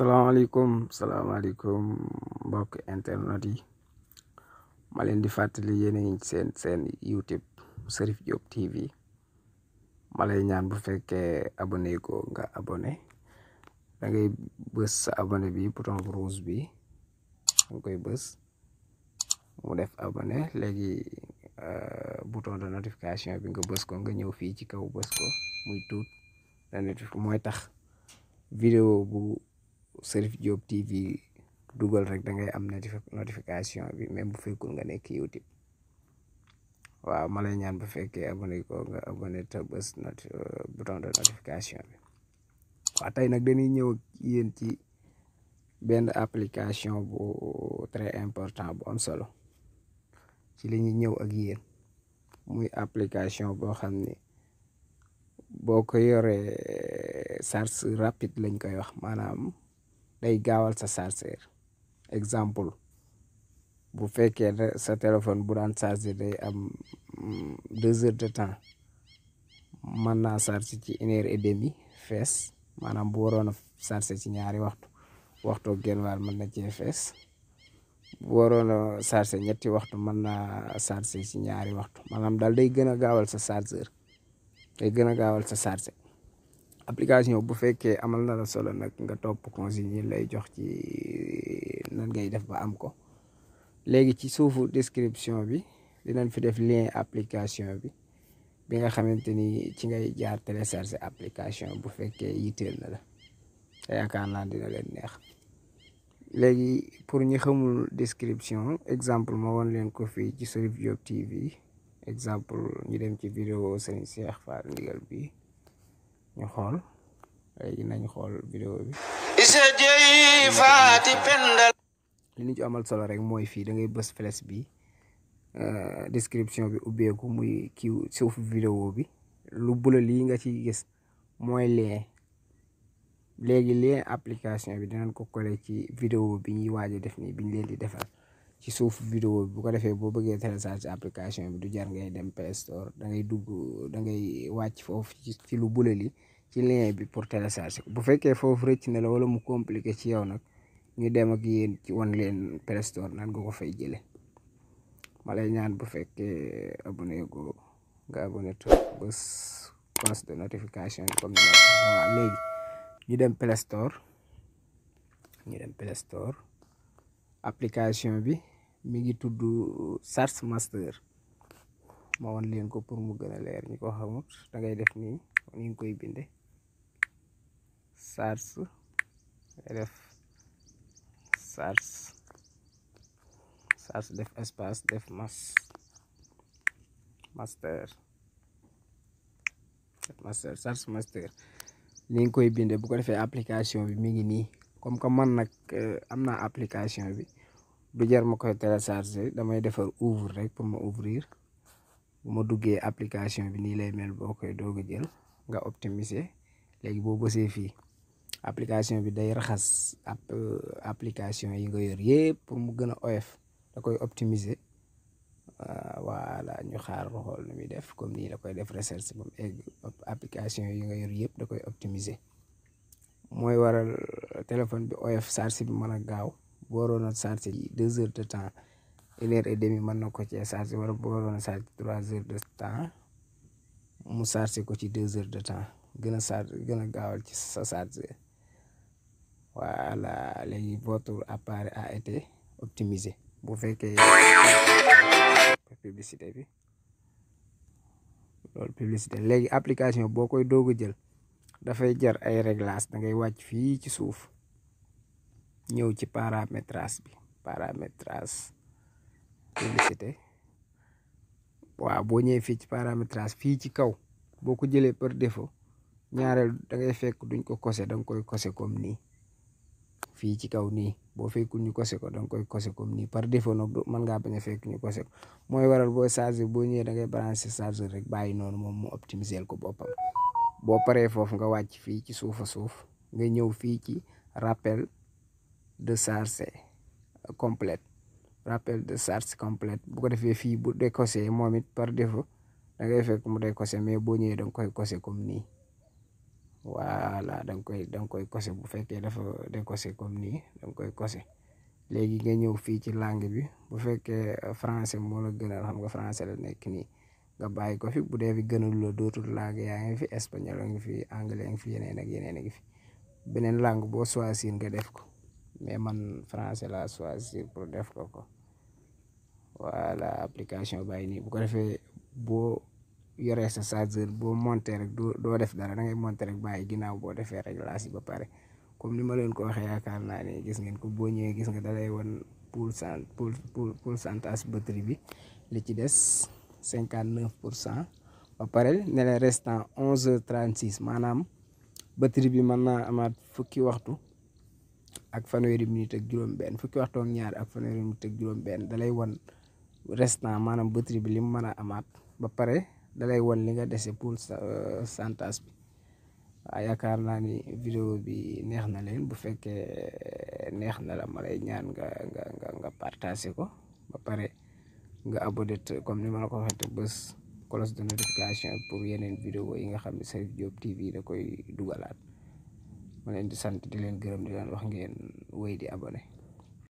salaamaaleykum mbokk internet yi ma leen di fàttali yéen a ngi seen YouTube Cherif Diop TV ma lay ñaan bu fekkee abonné ko nga abonné da ngay bës sa abonné bi bouton bu rouge bi da koy bës mu def abonné léegi bouton de notification bi nga bës ko nga ñëw fii ci kaw bës ko muy tuut la notification mooy tax vidéo bu Cherif Diop TV dugal rek da ngay am notification bi même bu fekkul nga nekk YouTube waaw ma lay ñaan bu fekkee abonné ko nga abonné te bës bouton de notification bi waaw tey nag dañuy ñëw yéen ci benn application bu très important bu am solo ci li ñuy ñëw ak yéen muy application boo xam ne boo ko yoree charge rapide lañ koy wax maanaam day gaawal sa chargeur exemple bu fekkee sa téléphone bu daan charger day am 2 heures de temps mën naa charger ci 1 heure et demie fees maanaam bu waroon a charger ci ñaari waxtu genn wàll mën na cee fees bu waroon a charger ñetti waxtu mën naa charger ci ñaari waxtu maanaam daal day gën a gaawal sa chargeur day gën a gaawal sa charger application bu fekkee amal na la solo nag nga topp consigne yi lay jox ci nan ngay def ba am ko léegi ci suufu description bi dinañ fi def lien application bi nga xamante ni ci ngay jaar télécharger application bu fekkee yitteel na la te yaakaar naa dina leen neex léegi pour ñi xamul description exemple ma woon leen ko fii ci Cherif Diop TV exemple ñu dem ci vidéo Serigne Cheikh Fall Ndigal bi ñu xool léegi nañ xool vidéo bi li ñu ci amal solo rek mooy fii da ngay bës flèche bi description bi ubbeeku muy kii suufu vidéo bi lu bula lii nga ci gis mooy lien léegi lien application bi dinañ ko coller ci vidéo bi ñuy waaj a def nii biñ leen di defal ci suufu vidéo bi bu ko defee boo bëggee télécharger application bi du jar ngay dem Play Store da ngay dugg da ngay wàcc foofu ci lu bula li ci lien bi pour télécharger bu fekkee foofu rëcc na la wala mu compliqué ci yow nag ñu dem ak yéen ci wan leen Play Store nan nga ko fay jële ma lay ñaan bu fekkee abonné go nga abonné to bës cloche de notification comme ni waaw léegi ñu dem Play Store application bi mi ngi tudd Charge Master ma wan leen ko pour mu gën a leer ñi ko xamut da ngay def nii ni nga koy binde charge def charge def espace def master Charge Master ni nga koy binde bu ko defee application bi mi ngi nii comme que man nag am naa application bi du jar ma koy télécharger damay defar ouvre rek pour ma ouvrir bu ma duggee application bi nii lay mel boo koy doog a jël nga optimiser léegi boo bësee fii application bi day raxas application yi nga yor yëpp pour mu gën a oyof da koy optimiser voilà ñu xaar xool nu muy def comme nii da koy def recherche ba mu egg application yi nga yor yëpp da koy optimiser mooy waral téléphone bi oyof charge bi mën a gaaw bu waroon a charge 2 heures de temps 1 heure et demie mën na ko cee charge wala bu waroon a charge 3 heures de temps mu charge ko ci 2 heures de temps gën a gaawal ci sa charge voilà léegi votre appareil a été optimisé bu fekkee publicité bi loolu publicité léegi application boo koy doog a jël dafay jar ay réglage da ngay wàcc fii ci suuf ñëw ci paramétrage publicité waaw boo ñëwee fii ci paramétrage fii ci kaw boo ko jëlee par défaut ñaareel da ngay fekk duñ ko kose da nga koy kose comme nii fii ci kaw nii boo fekkul ñu kose ko da nga koy kose comme nii par défaut nag mën ngaa bañ a fekk ñu kose ko mooy waral boo chargé boo ñëwee da ngay branché chargeur rek bàyyi noonu moom mu optimiser ko boppam boo paree foofu nga wàcc fii ci suuf nga ñëw fii ci rappel de charge complète bu ko defee fii bu décoché moom it par défaut da ngay fekk mu décoché mais boo ñëwee da nga koy kose comme nii voilà da nga koy kose bu fekkee dafa décoché comme nii da nga koy kose léegi nga ñëw fii ci langue bi bu fekkee français moo la gënal xam nga français la nekk nii nga bàyyi ko fi bu dee fi gënal la dootul langue yaa ngi fi espagnol a ngi fi anglais a ngi fi yeneen ak yeneen a ngi fi beneen langue boo choisir nga def ko mais man français laa choisir pour def ko voilà application bàyyi nii bu ko defee boo yoree sa chargeur boo monté rek doo def dara da ngay monté rek bàyyi ginnaaw boo defee réglage yi ba pare comme ni ma leen ko waxee yaakaar naa ne gis ngeen ko boo ñëwee gis nga dalay woon pourcentage batterie bi li ci des 59% ba pare ne la restant 11h36 maanaam batterie bi mën naa amaat fukki waxtu ak fanweeri minute ak juróom-benn fukki waxtu ak ñaar ak fanweeri minute ak juróom-benn dalay won restant maanaam batterie bi li mu mën a amaat ba pare dalay won li nga dese pourcentage bi. waaw yaakaar naa ni vidéo bi neex na leen bu fekkee neex na la ma lay ñaan nga partagé ko ba pare nga abonné comme ni ma la ko waxee te bés cloche de notification pour yeneen vidéo yi nga xam ne Cherif Diop TV da koy dugalaat ma leen di sant di leen gërëm di leen wax ngeen wéy di abonné.